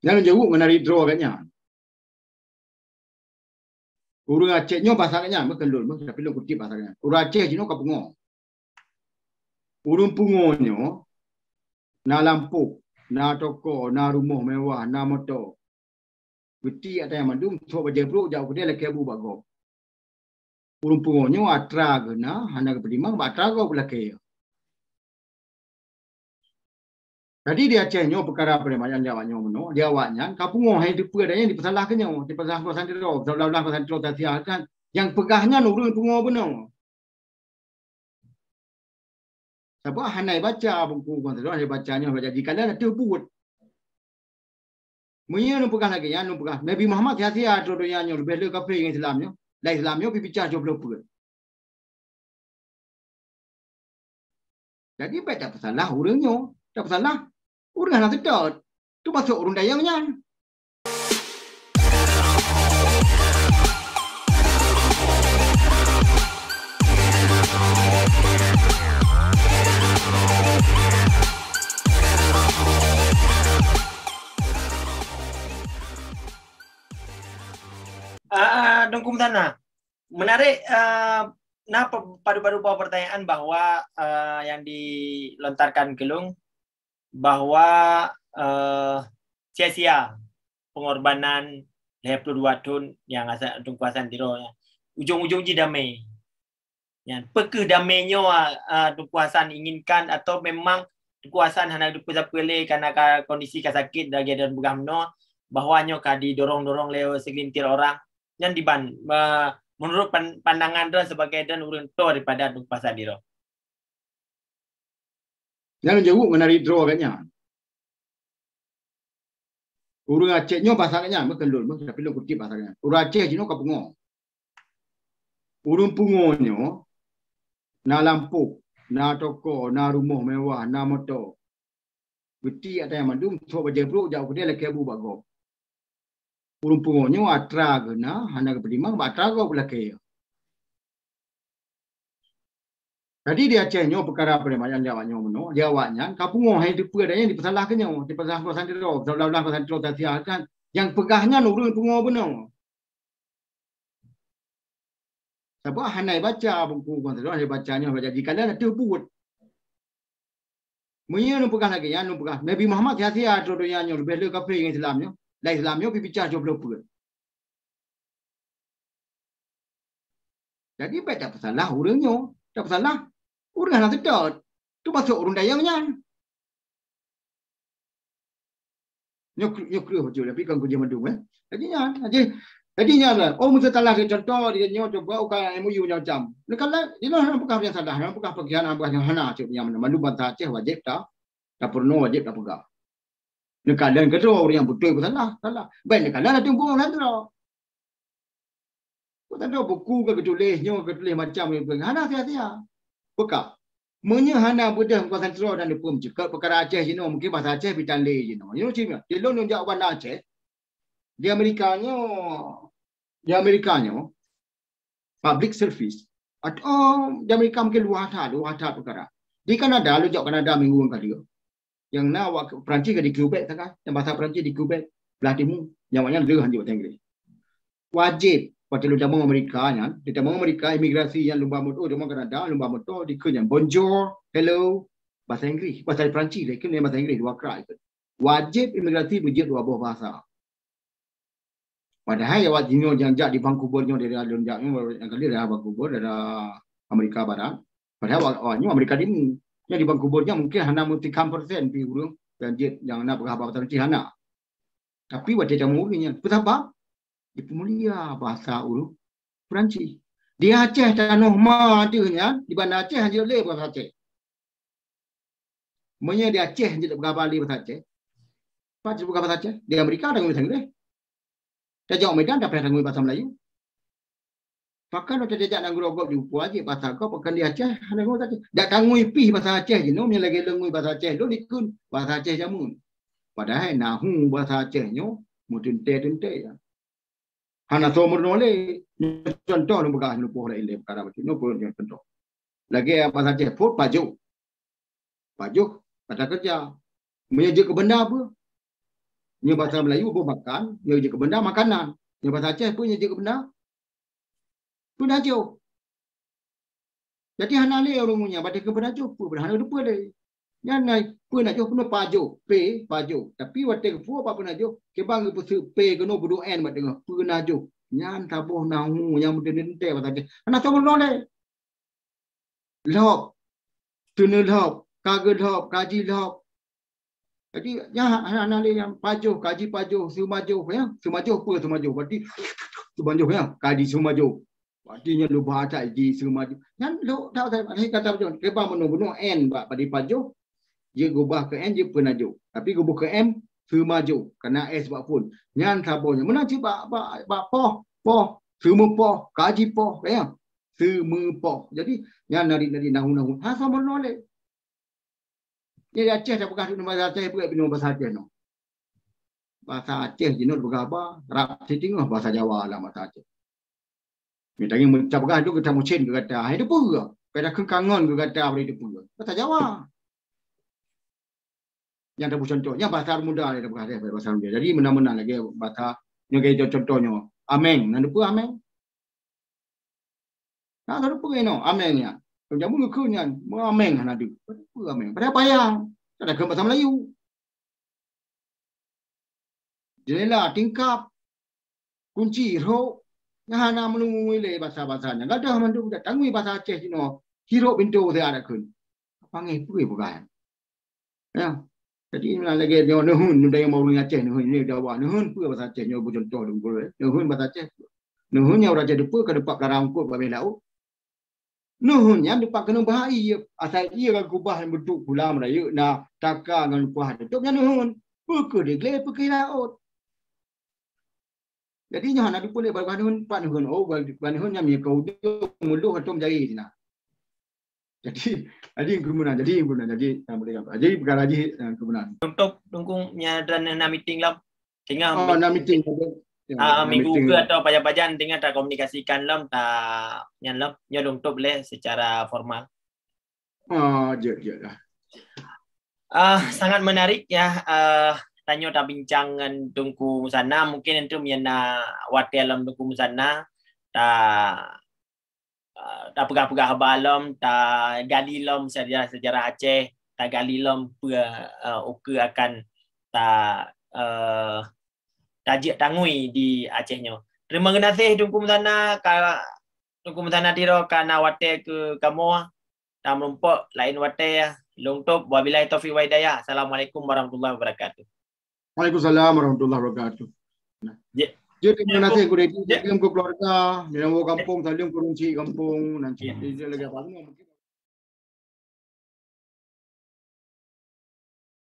Yang jauh menari draw katnya. Urang Aceh nyo pasangnya mekelul tapi lo kutip pasangnya. Urang Aceh jino kapungo. Urang pungonyo na lampu, na toko, na rumah mewah, na motor. Beti ada yang mandum so baje bro jauh dia lek kebu bago. Urang pungonyo atra gena hana kepedimang atra go belake. Jadi dia cenyo perkara perempuan jawabnya meno, jawabnya kapungo hai di pedanya di pesalah kenyo, di pesalah kosan diro, belah kosan diro tasiakan yang pegahnya urang pungo beno. Sebab hanai baca buku kosan diro, hanai bacanya baca jikalau ada buat. Mungkin nu pegah lagi ya, nu pegah. Nabi Muhammad hati ada doanya nyo lebih le kafe dengan Islamnya. Lah Islamnya bicara jomblo pun. Jadi baca pesalah urangnya, tak pesalah. Urang nak sedot. Tu masuk urang dayangnya. Dengkum sana. Menarik padu-padu pertanyaan bahwa yang dilontarkan Gelung bahwa sia-sia pengorbanan 22 tahun yang asal kuasaan diro ujung-ujung ji damai. Yang pekeh damainya kuasaan inginkan atau memang kuasaan hanya dipelai karena kondisi sakit lagi dan bugamno bahwanya didorong-dorong lewat segelintir orang yang diban menurut pandangan dia sebagai dan urang tua daripada kuasaan diro. Yang jauh menari draw katnya. Urang Aceh nyo pasangnya mekelul tapi lo kutip pasangnya. Urang Aceh jino kapungo. Urang pungonyo na lampu, na toko, na rumah mewah, na motor. Beti ada yang mandum so baje bro jauh dia lek kebu bago. Urang pungonyo atra gena hana kepedimang atra go belake. Jadi dia cenyo perkara perempuan jawabnya meno, jawabnya kapungo hai di pedanya di pesalah kenyo, di pesalah kosan diro, belah kosan diro tasiakan yang pegahnya urang pungo beno. Sebab hanai baca buku kosan diro, hanai bacanya baca jikalau ada buat. Mungkin nu pegah lagi ya, nu pegah. Nabi Muhammad hati ada doanya lebih le kafe dengan Islamnya. Lah Islamnya bicara jomblo pun. Jadi baca pesalah urangnya, tak pesalah. Urang nak sedot. Tu masuk urang dayangnya. Nyok betul tapi kan kerja mendung Jadinya lah. Oh mesti salah contoh dia nyo coba ukai MOU nya macam. Nekala dia nak bukan yang salah, nak bukan pergian bukan yang hana cuk yang mana. Mandu bantah Aceh wajib tak perlu wajib tak pegang. Nekala yang kedua orang yang betul pun salah. Baik nekala nak tunggu orang tu. Kau tak tahu buku ke tulisnya macam ni. Hana sia-sia. Buka. Menyehana budak kawasan Terau dan Lepum cakap perkara Aceh je mungkin bahasa Aceh bitan le je you know cima. Dia long jawapan Aceh. Di Amerikanya public service atau di Amerika mungkin luar hata perkara. Di Kanada lu jawab Kanada minggu kali yang nak Perancis ke di Quebec tak yang bahasa Perancis di Quebec belah timur yang maknanya dia hanya bahasa Inggeris. Wajib pada lu jamu Amerika nya, di jamu Amerika imigrasi yang lumba motor jamu Kanada lumba motor di kunya bonjour, hello bahasa Inggeris, bahasa Perancis dia kena bahasa Inggeris dua kali. Wajib imigrasi belajar dua buah bahasa. Padahal awak jinyo janjak di Vancouver nyo dari alun-alun yang kali dari Vancouver dari Amerika Barat. Padahal awaknya Amerika Timur. Yang di Vancouver nya mungkin hanya multi-1% pi urang janjit yang nak berapa tahun hana. Tapi wajib jamu nya. Betapa? Di pemulia bahasa urang Perancis. Di Aceh tanah madanya di bandar Aceh hanya boleh bahasa Aceh. Menya di Aceh hanya berapa kali bahasa Aceh. Pas buka bahasa Aceh di Amerika ada bahasa Inggeris. Jauh Medan dapat ngomong bahasa Melayu. Pakai nak jajak nang grogok di upu aja bahasa kau pakai di Aceh ada ngomong Aceh. Dak tangui pi bahasa Aceh je no lagi lengui bahasa Aceh lo dikun bahasa Aceh jamun. Padahal nahu bahasa Aceh nyo mutinte ya. Hana somor nole contoh nu bekas nu pohon ile perkara begitu nu pohon contoh. Lagi bahasa Aceh put pajuk kata kerja. Menyejuk ke benda apa? Nya bahasa Melayu pun makan, nya je ke benda makanan. Nya bahasa Aceh pun nya je ke benda penajuk. Jadi hana le orang punya pada ke penajuk pun hana lupa le. Nya nai penajuk pun pajuk, pajuk. Tapi wate ke fu apa penajuk? Ke bang ke su pe ke no budu en mat dengar penajuk. Nya tabuh nahu yang mendente bahasa Aceh. Hana tahu le. Lop, tunul lop, kagel lop, kaji lop. Jadi ya anak-anak yang pajuh, kaji pajuh, sumajuh ya. Sumajuh apa sumajuh? Berarti sumajuh ya, kaji sumajuh. Artinya lu baca di sumajuh. Yang lu tahu saya kata macam kebang menung n pada pajuh, dia gubah ke n dia penajuh. Tapi gubah ke m sumajuh karena s buat pun. Yang sabonya mana cuba poh, semua poh, kaji poh ya. Semua poh. Jadi yang nari nahu. Ha sama nolak. Jadi Aceh dah bekas dengan bahasa Aceh pula dengan bahasa Aceh no. Bahasa Aceh jenuh berapa? Rap setengah bahasa Jawa lah bahasa Aceh. Minta yang mencap bekas tu kita mucin ke kata, itu pun pada kekangan ke kata apa itu pun. Bahasa Jawa. Yang ada contohnya bahasa muda ada bekas bahasa muda. Jadi mana-mana lagi bahasa yang kayak contohnya ameng, nanti pun ameng. Nah, ada pun no amengnya. Jamu ngekunya, ameng nanti. Ameng. Pada payang. Ada ke bahasa Melayu. Jendela, tingkap, kunci, hero. Yang hana melungui le bahasa-bahasanya. Gak ada mandu dah tangui bahasa Aceh sino. Hero pintu saya ada kun. Panggil pui bukan. Ya. Jadi lagi dia nuhun nunda yang mau Aceh nuhun ini Jawa nuhun pui bahasa Aceh nyo contoh dulu. Nuhun bahasa Aceh. Nuhun yang raja depa ke depak karangkut babe laut. Nuhun yang depak kena bahaya asal ia kan kubah yang bentuk pula Melayu nak taka dengan kuah tutup yang nuhun pukul dia pergi laut. Jadi nyoh nak dipulih bar nuhun pak nuhun oh bar nuhun yang kau muluh atau menjadi sina. Jadi kemudian jadi boleh apa. Jadi perkara lagi kemudian. Untuk dukungnya dan meeting lah tinggal meeting minggu ke atau pajan-pajan tinggal tak komunikasikan lam tak nyan lam nyodong tu boleh secara formal. Je lah. Sangat menarik ya. Tanya tak bincang dengan Tunku Musana mungkin itu miana wate alam Tunku Musana tak pegah-pegah balam tak gali lam sejarah Aceh tak gali lam uke akan tak tajik tangui di Acehnya. Terima kasih Tunku Musana Tunku Musana tiro kana wate ke kamu tak melumpuk lain wate ya. Lungtup wabillahi taufiq wa hidayah. Assalamualaikum warahmatullahi wabarakatuh. Waalaikumsalam warahmatullahi wabarakatuh. Jadi terima kasih kepada keluarga, di kampung, saling kurunci kampung nanti dia lagi apa?